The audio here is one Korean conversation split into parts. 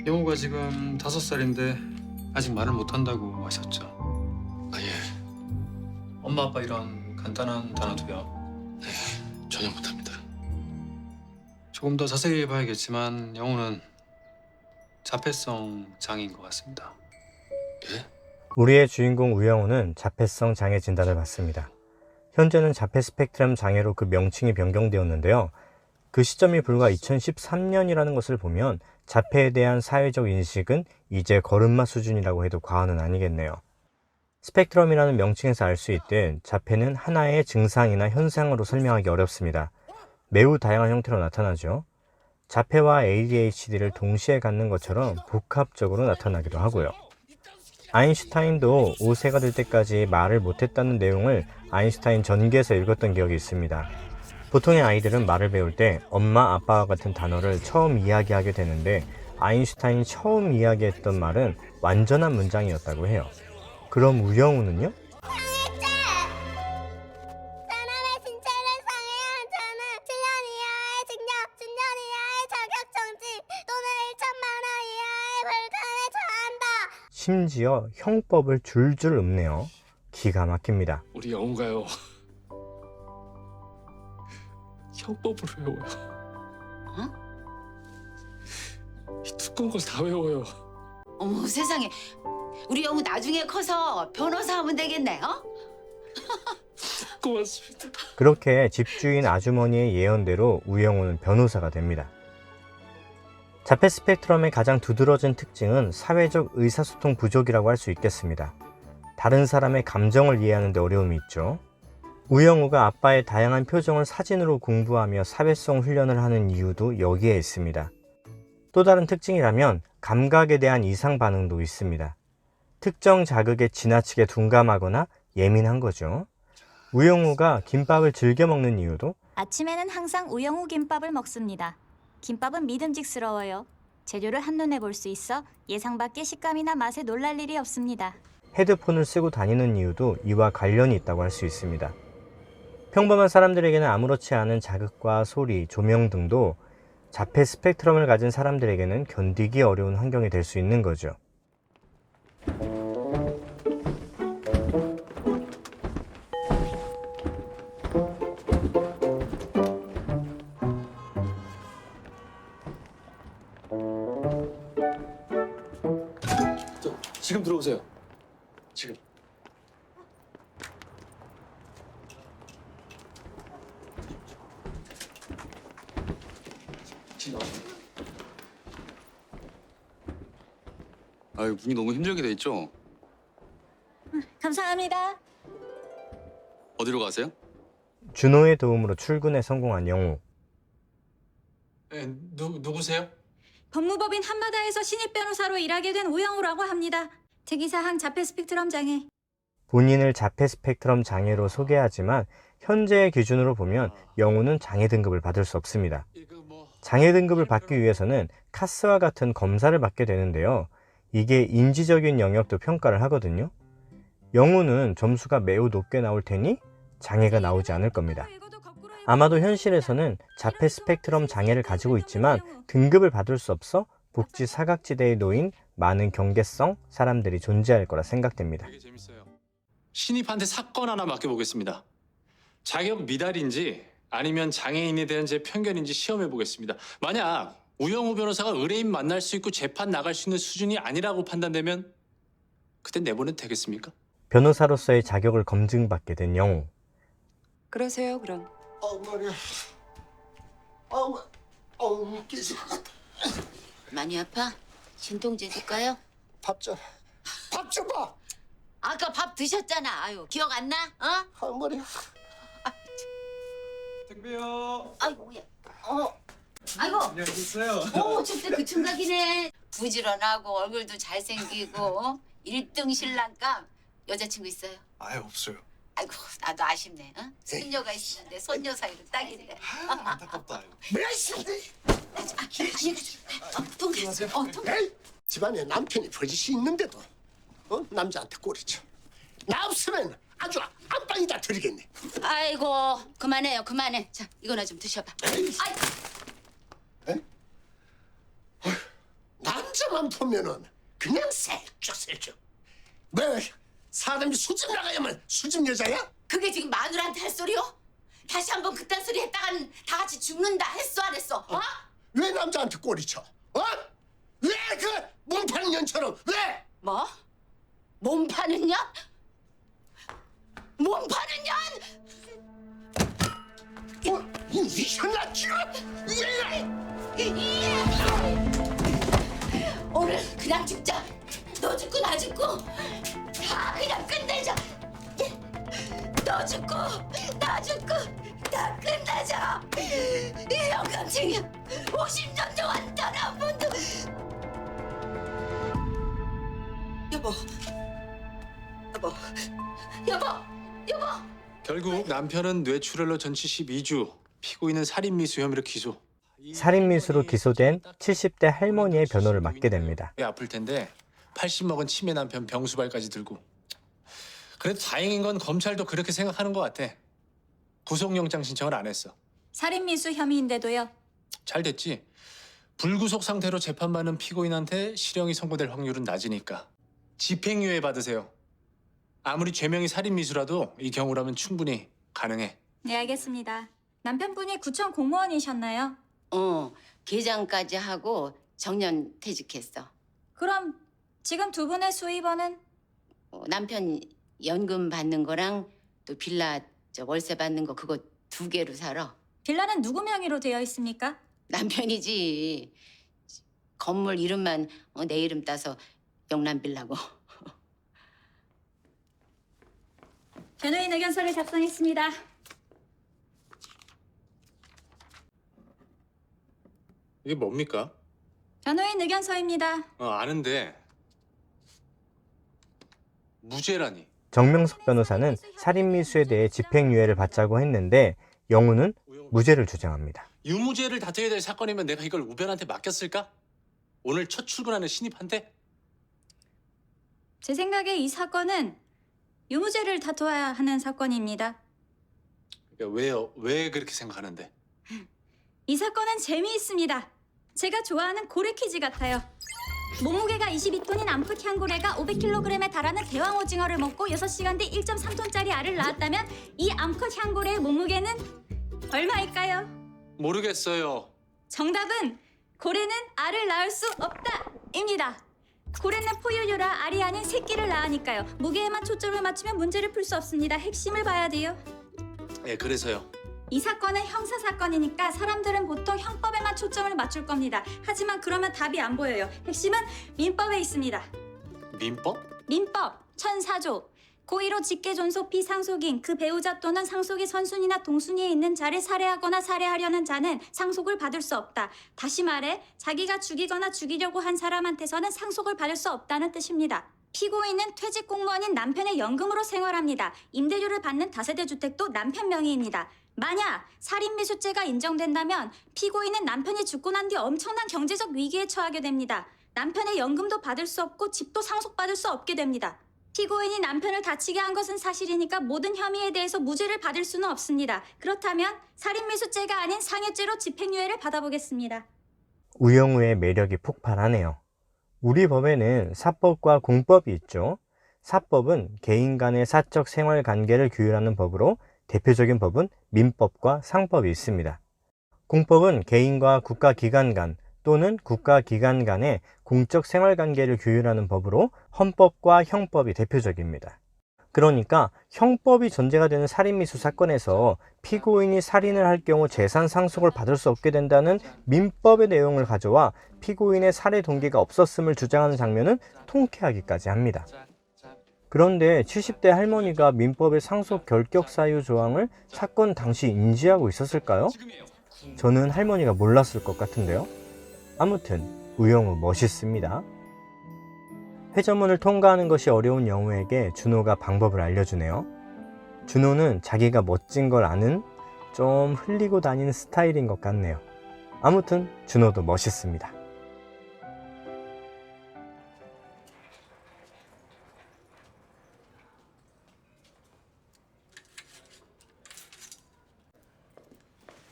영호가 지금 5살인데 아직 말을 못한다고 하셨죠? 아, 예. 엄마 아빠 이런 간단한 단어도요? 전혀 못합니다. 조금 더 자세히 봐야겠지만 영호는 자폐성 장애인 것 같습니다. 예? 우리의 주인공 우영우는 자폐성 장애 진단을 받습니다. 현재는 자폐 스펙트럼 장애로 그 명칭이 변경되었는데요. 그 시점이 불과 2013년이라는 것을 보면 자폐에 대한 사회적 인식은 이제 걸음마 수준이라고 해도 과언은 아니겠네요. 스펙트럼이라는 명칭에서 알 수 있듯 자폐는 하나의 증상이나 현상으로 설명하기 어렵습니다. 매우 다양한 형태로 나타나죠. 자폐와 ADHD를 동시에 갖는 것처럼 복합적으로 나타나기도 하고요. 아인슈타인도 5세가 될 때까지 말을 못했다는 내용을 아인슈타인 전기에서 읽었던 기억이 있습니다. 보통의 아이들은 말을 배울 때 엄마, 아빠와 같은 단어를 처음 이야기하게 되는데 아인슈타인이 처음 이야기했던 말은 완전한 문장이었다고 해요. 그럼 우영우는요? 사람의 신체를 상해한 자는 7년 이하의 징역, 10년 이하의 자격정지 또는 1천만 원 이하의 벌금에 처한다. 심지어 형법을 줄줄 읊네요. 기가 막힙니다. 우리 영웅가요. 형법을 외워요. 이 두꺼운 걸 다 외워요. 어머 세상에, 우리 영우 나중에 커서 변호사 하면 되겠네, 어? 고맙습니다. 그렇게 집주인 아주머니의 예언대로 우영우는 변호사가 됩니다. 자폐 스펙트럼의 가장 두드러진 특징은 사회적 의사소통 부족이라고 할 수 있겠습니다. 다른 사람의 감정을 이해하는 데 어려움이 있죠. 우영우가 아빠의 다양한 표정을 사진으로 공부하며 사회성 훈련을 하는 이유도 여기에 있습니다. 또 다른 특징이라면 감각에 대한 이상 반응도 있습니다. 특정 자극에 지나치게 둔감하거나 예민한 거죠. 우영우가 김밥을 즐겨 먹는 이유도 아침에는 항상 우영우 김밥을 먹습니다. 김밥은 믿음직스러워요. 재료를 한눈에 볼 수 있어 예상 밖의 식감이나 맛에 놀랄 일이 없습니다. 헤드폰을 쓰고 다니는 이유도 이와 관련이 있다고 할 수 있습니다. 평범한 사람들에게는 아무렇지 않은 자극과 소리, 조명 등도 자폐 스펙트럼을 가진 사람들에게는 견디기 어려운 환경이 될 수 있는 거죠. 지금 들어오세요. 지금. 지금 나오세요. 아유, 문이 너무 힘들게 돼 있죠? 감사합니다. 어디로 가세요? 준호의 도움으로 출근에 성공한 영우. 누구세요? 법무법인 한마다에서 신입 변호사로 일하게 된 우영우라고 합니다. 특이사항 자폐 스펙트럼 장애. 본인을 자폐 스펙트럼 장애로 소개하지만 현재의 기준으로 보면 영우는 장애 등급을 받을 수 없습니다. 장애 등급을 받기 위해서는 카스와 같은 검사를 받게 되는데요. 이게 인지적인 영역도 평가를 하거든요. 영우는 점수가 매우 높게 나올 테니 장애가 나오지 않을 겁니다. 아마도 현실에서는 자폐 스펙트럼 장애를 가지고 있지만 등급을 받을 수 없어 복지 사각지대에 놓인 많은 경계성 사람들이 존재할 거라 생각됩니다. 되게 재밌어요. 신입한테 사건 하나 맡겨보겠습니다. 자격 미달인지 아니면 장애인에 대한 제 편견인지 시험해 보겠습니다. 만약 우영우 변호사가 의뢰인 만날 수 있고 재판 나갈 수 있는 수준이 아니라고 판단되면 그땐 내보내도 되겠습니까? 변호사로서의 자격을 검증받게 된 영우. 그러세요 그럼. 머리야. 깨질 것 같아. 많이 아파? 진통제 줄까요? 밥 좀 봐. 아까 밥 드셨잖아. 아유 기억 안 나? 어? 머리야. 택배요. 아이고 뭐야. 아이고. 안녕하세요. 저때 그 총각이네. 부지런하고 얼굴도 잘생기고 1등 신랑감. 여자친구 있어요? 아예 없어요. 아이고 나도 아쉽네. 어? 손녀가 있었는데 손녀 사이로 딱인데. 안타깝다. 동생. 에이, 집안에 남편이 버짓이 있는데도 남자한테 꼬리쳐. 나 없으면 아주 안방이다 드리겠네. 아이고 그만해요 그만해. 자 이거나 좀 드셔봐. 에이. 난 여자만 보면은 그냥 슬쩍슬쩍. 뭐 사람이 수집 나가야만 수집 여자야? 그게 지금 마누라한테 할 소리요? 다시 한번 그딴 소리 했다간 다 같이 죽는다 했어 안 했어? 어? 왜 남자한테 꼬리쳐? 어? 왜 그 몸 파는 년처럼 왜? 뭐? 몸 파는 년? 몸 파는 년? 이 미쳤나 지금? 왜? 오늘 그냥 죽자. 너 죽고 나 죽고 다 그냥 끝내자. 너 죽고 나 죽고 다 끝내자. 이 영감증이 50년 동안 단 한 번도. 여보, 여보, 여보, 여보. 결국 남편은 뇌출혈로 전치 12주, 피고인은 살인미수 혐의로 기소. 살인미수로 기소된 70대 할머니의 변호를 맡게 됩니다. 아플 텐데 80 먹은 치매 남편 병수발까지 들고. 그래도 다행인 건 검찰도 그렇게 생각하는 것 같아. 구속영장 신청을 안 했어. 살인미수 혐의인데도요. 잘 됐지. 불구속 상태로 재판받는 피고인한테 실형이 선고될 확률은 낮으니까. 집행유예 받으세요. 아무리 죄명이 살인미수라도 이 경우라면 충분히 가능해. 네, 알겠습니다. 남편분이 구청 공무원이셨나요? 계장까지 하고 정년 퇴직했어. 그럼 지금 두 분의 수입원은? 남편 연금 받는 거랑 또 빌라 월세 받는 거 그거 2개로 살아. 빌라는 누구 명의로 되어 있습니까? 남편이지. 건물 이름만 내 이름 따서 영남빌라고. 변호인 의견서를 작성했습니다. 이게 뭡니까? 변호인 의견서입니다. 아는데 무죄라니. 정명석 변호사는 살인미수에 대해 집행유예를 받자고 했는데 영우는 무죄를 주장합니다. 유무죄를 다퉈야 될 사건이면 내가 이걸 우변한테 맡겼을까? 오늘 첫 출근하는 신입한테? 제 생각에 이 사건은 유무죄를 다퉈야 하는 사건입니다. 그러니까 왜요? 왜 그렇게 생각하는데? 이 사건은 재미있습니다. 제가 좋아하는 고래 퀴즈 같아요. 몸무게가 22톤인 암컷 향고래가 500kg에 달하는 대왕 오징어를 먹고 6시간 뒤 1.3톤짜리 알을 낳았다면 이 암컷 향고래의 몸무게는 얼마일까요? 모르겠어요. 정답은 고래는 알을 낳을 수 없다입니다. 고래는 포유류라 알이 아닌 새끼를 낳으니까요. 무게에만 초점을 맞추면 문제를 풀 수 없습니다. 핵심을 봐야 돼요. 예, 그래서요. 이 사건은 형사 사건이니까 사람들은 보통 형법에만 초점을 맞출 겁니다. 하지만 그러면 답이 안 보여요. 핵심은 민법에 있습니다. 민법? 민법 1004조. 고의로 직계 존속 비상속인 그 배우자 또는 상속의 선순위나 동순위에 있는 자를 살해하거나 살해하려는 자는 상속을 받을 수 없다. 다시 말해 자기가 죽이거나 죽이려고 한 사람한테서는 상속을 받을 수 없다는 뜻입니다. 피고인은 퇴직 공무원인 남편의 연금으로 생활합니다. 임대료를 받는 다세대 주택도 남편 명의입니다. 만약 살인미수죄가 인정된다면 피고인은 남편이 죽고 난 뒤 엄청난 경제적 위기에 처하게 됩니다. 남편의 연금도 받을 수 없고 집도 상속받을 수 없게 됩니다. 피고인이 남편을 다치게 한 것은 사실이니까 모든 혐의에 대해서 무죄를 받을 수는 없습니다. 그렇다면 살인미수죄가 아닌 상해죄로 집행유예를 받아보겠습니다. 우영우의 매력이 폭발하네요. 우리 법에는 사법과 공법이 있죠. 사법은 개인 간의 사적 생활 관계를 규율하는 법으로 대표적인 법은 민법과 상법이 있습니다. 공법은 개인과 국가기관 간 또는 국가기관 간의 공적 생활관계를 규율하는 법으로 헌법과 형법이 대표적입니다. 그러니까 형법이 전제가 되는 살인미수 사건에서 피고인이 살인을 할 경우 재산 상속을 받을 수 없게 된다는 민법의 내용을 가져와 피고인의 살해 동기가 없었음을 주장하는 장면은 통쾌하기까지 합니다. 그런데 70대 할머니가 민법의 상속 결격 사유 조항을 사건 당시 인지하고 있었을까요? 저는 할머니가 몰랐을 것 같은데요. 아무튼 우영우 멋있습니다. 회전문을 통과하는 것이 어려운 영우에게 준호가 방법을 알려주네요. 준호는 자기가 멋진 걸 아는 좀 흘리고 다니는 스타일인 것 같네요. 아무튼 준호도 멋있습니다.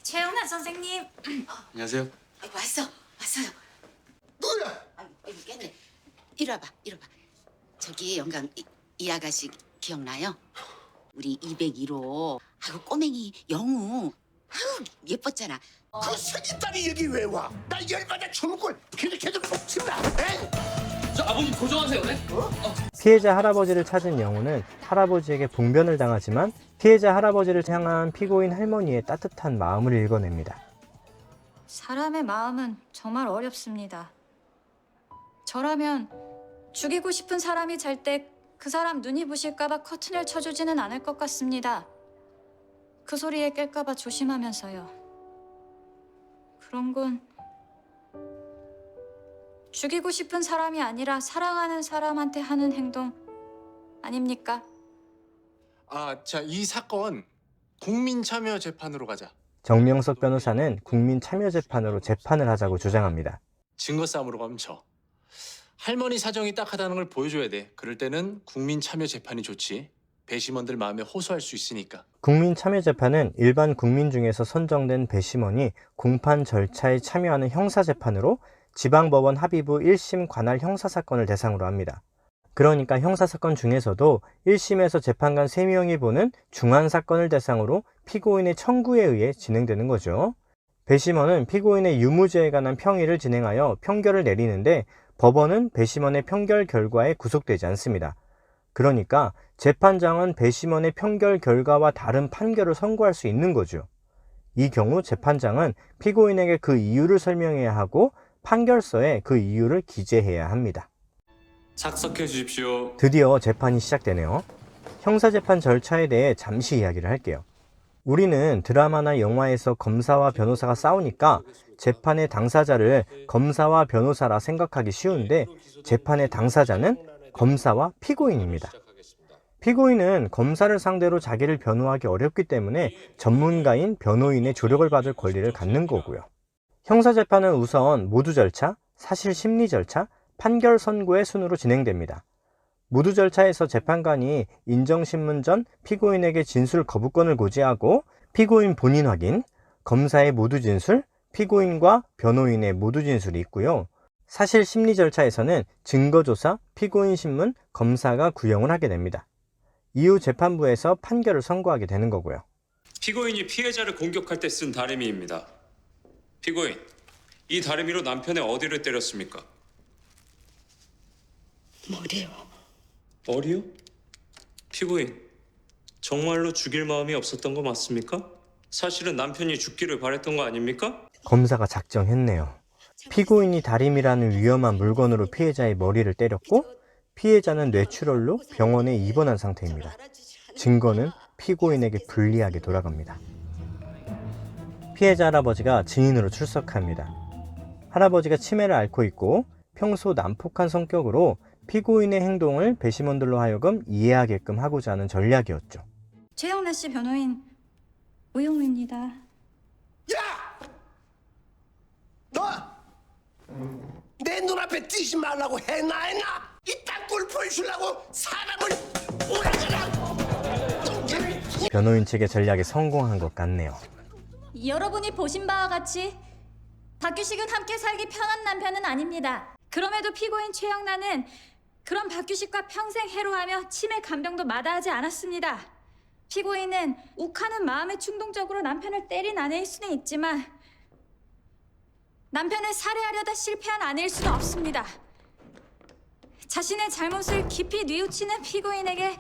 최영란 선생님. 안녕하세요. 왔어요. 누구야? 이리 와봐. 저기 영감 이 아가씨 기억나요? 우리 201호. 아이고 꼬맹이 영우. 아우 예뻤잖아. 그 새끼딸이 여기 왜 와? 나 열받아 죽는 걸 그렇게도 폭친다. 에? 저 아버님 고정하세요, 네? 피해자 할아버지를 찾은 영우는 할아버지에게 봉변을 당하지만 피해자 할아버지를 향한 피고인 할머니의 따뜻한 마음을 읽어냅니다. 사람의 마음은 정말 어렵습니다. 저라면 죽이고 싶은 사람이 잘 때 그 사람 눈이 부실까봐 커튼을 쳐주지는 않을 것 같습니다. 그 소리에 깰까봐 조심하면서요. 그런 건 죽이고 싶은 사람이 아니라 사랑하는 사람한테 하는 행동 아닙니까? 자, 이 사건 국민참여재판으로 가자. 정명석 변호사는 국민참여재판으로 재판을 하자고 주장합니다. 증거 싸움으로 가면 져. 할머니 사정이 딱하다는 걸 보여줘야 돼. 그럴 때는 국민참여재판이 좋지. 배심원들 마음에 호소할 수 있으니까. 국민참여재판은 일반 국민 중에서 선정된 배심원이 공판 절차에 참여하는 형사재판으로 지방법원 합의부 1심 관할 형사사건을 대상으로 합니다. 그러니까 형사사건 중에서도 1심에서 재판관 3명이 보는 중한사건을 대상으로 피고인의 청구에 의해 진행되는 거죠. 배심원은 피고인의 유무죄에 관한 평의를 진행하여 평결을 내리는데 법원은 배심원의 평결 결과에 구속되지 않습니다. 그러니까 재판장은 배심원의 평결 결과와 다른 판결을 선고할 수 있는 거죠. 이 경우 재판장은 피고인에게 그 이유를 설명해야 하고 판결서에 그 이유를 기재해야 합니다. 착석해 주십시오. 드디어 재판이 시작되네요. 형사재판 절차에 대해 잠시 이야기를 할게요. 우리는 드라마나 영화에서 검사와 변호사가 싸우니까 재판의 당사자를 검사와 변호사라 생각하기 쉬운데 재판의 당사자는 검사와 피고인입니다. 피고인은 검사를 상대로 자기를 변호하기 어렵기 때문에 전문가인 변호인의 조력을 받을 권리를 갖는 거고요. 형사재판은 우선 모두 절차, 사실 심리 절차, 판결 선고의 순으로 진행됩니다. 모두 절차에서 재판관이 인정신문 전 피고인에게 진술 거부권을 고지하고 피고인 본인 확인, 검사의 모두 진술, 피고인과 변호인의 모두 진술이 있고요. 사실 심리 절차에서는 증거조사, 피고인 신문, 검사가 구형을 하게 됩니다. 이후 재판부에서 판결을 선고하게 되는 거고요. 피고인이 피해자를 공격할 때 쓴 다리미입니다. 피고인, 이 다리미로 남편의 어디를 때렸습니까? 머리요. 머리요? 피고인, 정말로 죽일 마음이 없었던 거 맞습니까? 사실은 남편이 죽기를 바랬던 거 아닙니까? 검사가 작정했네요. 피고인이 다림이라는 위험한 물건으로 피해자의 머리를 때렸고 피해자는 뇌출혈로 병원에 입원한 상태입니다. 증거는 피고인에게 불리하게 돌아갑니다. 피해자 할아버지가 증인으로 출석합니다. 할아버지가 치매를 앓고 있고 평소 난폭한 성격으로 피고인의 행동을 배심원들로 하여금 이해하게끔 하고자 하는 전략이었죠. 최영래 씨 변호인 우영우입니다. 야! 너! 내 눈앞에 뛰지 말라고 했나? 이딴 꼴 보여주려고 사람을 오래가라! 변호인 측의 전략에 성공한 것 같네요. 여러분이 보신 바와 같이 박규식은 함께 살기 편한 남편은 아닙니다. 그럼에도 피고인 최영란은 그런 박규식과 평생 해로하며 치매 간병도 마다하지 않았습니다. 피고인은 욱하는 마음에 충동적으로 남편을 때린 아내일 수는 있지만 남편을 살해하려다 실패한 아내일 수는 없습니다. 자신의 잘못을 깊이 뉘우치는 피고인에게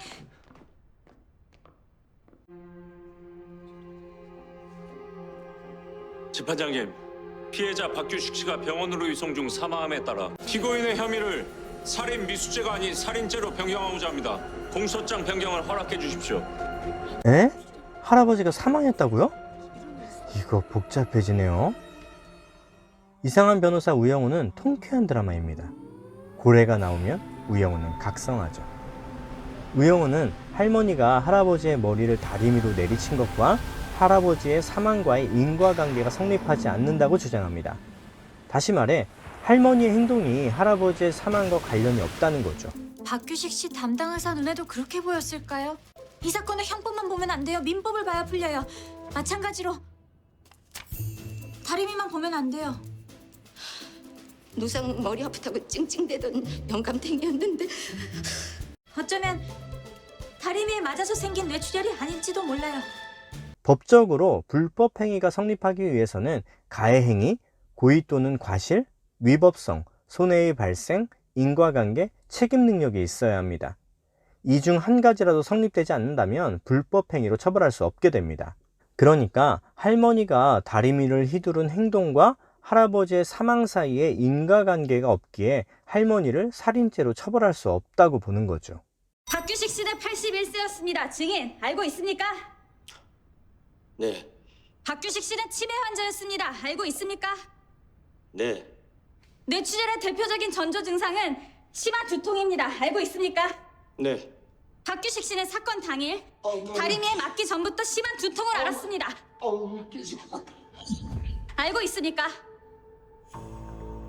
재판장님, 피해자 박규식 씨가 병원으로 이송 중 사망함에 따라 피고인의 혐의를 살인 미수죄가 아닌 살인죄로 변경하고자 합니다. 공소장 변경을 허락해 주십시오. 에? 할아버지가 사망했다고요? 이거 복잡해지네요. 이상한 변호사 우영우는 통쾌한 드라마입니다. 고래가 나오면 우영우는 각성하죠. 우영우는 할머니가 할아버지의 머리를 다리미로 내리친 것과 할아버지의 사망과의 인과관계가 성립하지 않는다고 주장합니다. 다시 말해 할머니의 행동이 할아버지의 사망과 관련이 없다는 거죠. 박규식 씨 담당 의사 눈에도 그렇게 보였을까요? 이 사건의 형법만 보면 안 돼요. 민법을 봐야 풀려요. 마찬가지로 다리미만 보면 안 돼요. 누상 머리 아프다고 찡찡대던 영감탱이였는데 어쩌면 다리미에 맞아서 생긴 뇌출혈이 아닐지도 몰라요. 법적으로 불법 행위가 성립하기 위해서는 가해 행위, 고의 또는 과실, 위법성, 손해의 발생, 인과관계, 책임 능력이 있어야 합니다. 이 중 한 가지라도 성립되지 않는다면 불법 행위로 처벌할 수 없게 됩니다. 그러니까 할머니가 다리미를 휘두른 행동과 할아버지의 사망 사이에 인과관계가 없기에 할머니를 살인죄로 처벌할 수 없다고 보는 거죠. 박규식 씨는 81세였습니다. 증인 알고 있습니까? 네, 박규식 씨는 치매 환자였습니다. 알고 있습니까? 네, 뇌출혈의 대표적인 전조 증상은 심한 두통입니다. 알고 있습니까? 네. 박규식 씨는 사건 당일 다리미에 맞기 전부터 심한 두통을 앓았습니다. 알고 있습니까?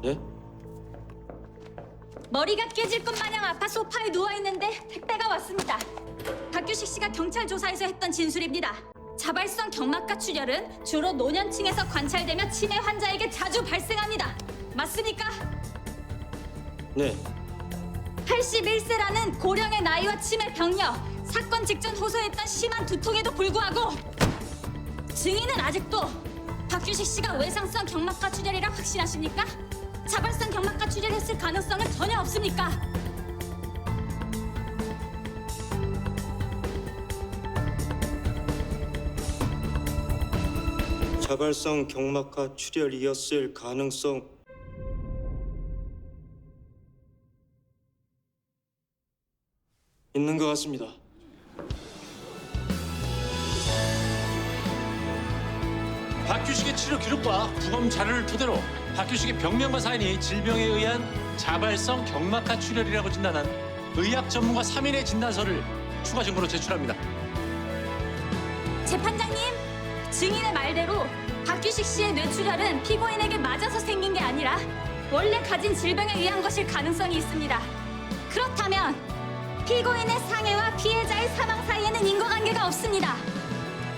네? 머리가 깨질 것 마냥 아파 소파에 누워있는데 택배가 왔습니다. 박규식 씨가 경찰 조사에서 했던 진술입니다. 자발성 경막과 출혈은 주로 노년층에서 관찰되며 치매 환자에게 자주 발생합니다. 맞습니까? 네. 81세라는 고령의 나이와 치매 병력, 사건 직전 호소했던 심한 두통에도 불구하고 증인은 아직도 박규식 씨가 외상성 경막과 출혈이라 확신하십니까? 자발성 경막과 출혈했을 가능성은 전혀 없습니까? 자발성 경막하 출혈이었을 가능성 있는 것 같습니다. 박규식의 치료 기록과 부검 자료를 토대로 박규식의 병명과 사인이 질병에 의한 자발성 경막하 출혈이라고 진단한 의학 전문가 3인의 진단서를 추가 증거로 제출합니다. 재판장님, 증인의 말대로 박규식 씨의 뇌출혈은 피고인에게 맞아서 생긴 게 아니라 원래 가진 질병에 의한 것일 가능성이 있습니다. 그렇다면 피고인의 상해와 피해자의 사망 사이에는 인과관계가 없습니다.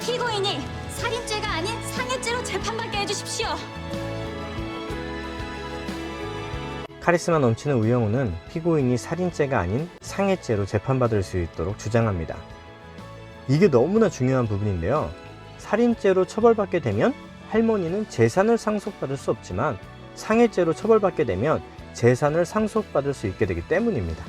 피고인이 살인죄가 아닌 상해죄로 재판받게 해주십시오. 카리스마 넘치는 우영우는 피고인이 살인죄가 아닌 상해죄로 재판받을 수 있도록 주장합니다. 이게 너무나 중요한 부분인데요. 살인죄로 처벌받게 되면 할머니는 재산을 상속받을 수 없지만 상해죄로 처벌받게 되면 재산을 상속받을 수 있게 되기 때문입니다.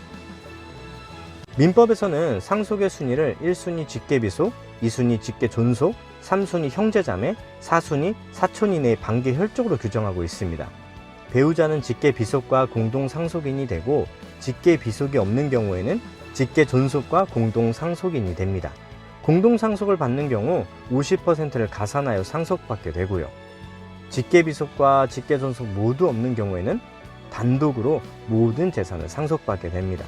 민법에서는 상속의 순위를 1순위 직계비속, 2순위 직계존속, 3순위 형제자매, 4순위 사촌 이내의 반계혈족으로 규정하고 있습니다. 배우자는 직계비속과 공동상속인이 되고 직계비속이 없는 경우에는 직계존속과 공동상속인이 됩니다. 공동상속을 받는 경우 50%를 가산하여 상속받게 되고요. 직계비속과 직계존속 모두 없는 경우에는 단독으로 모든 재산을 상속받게 됩니다.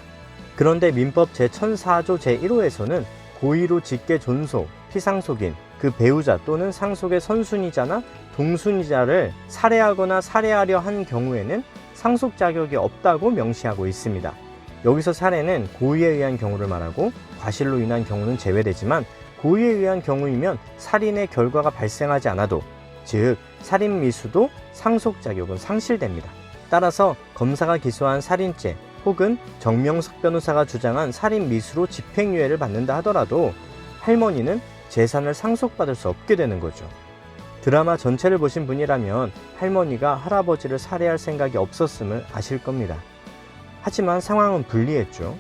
그런데 민법 제1004조 제1호에서는 고의로 직계존속, 피상속인, 그 배우자 또는 상속의 선순위자나 동순위자를 살해하거나 살해하려 한 경우에는 상속 자격이 없다고 명시하고 있습니다. 여기서 살해는 고의에 의한 경우를 말하고 과실로 인한 경우는 제외되지만 고의에 의한 경우이면 살인의 결과가 발생하지 않아도, 즉 살인 미수도 상속 자격은 상실됩니다. 따라서 검사가 기소한 살인죄 혹은 정명석 변호사가 주장한 살인 미수로 집행유예를 받는다 하더라도 할머니는 재산을 상속받을 수 없게 되는 거죠. 드라마 전체를 보신 분이라면 할머니가 할아버지를 살해할 생각이 없었음을 아실 겁니다. 하지만 상황은 불리했죠.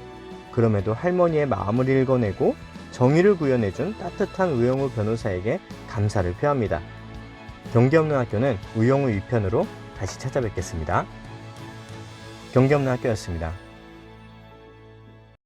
그럼에도 할머니의 마음을 읽어내고 정의를 구현해준 따뜻한 우영우 변호사에게 감사를 표합니다. 경계 없는 학교는 우영우 2편으로 다시 찾아뵙겠습니다. 경계 없는 학교였습니다.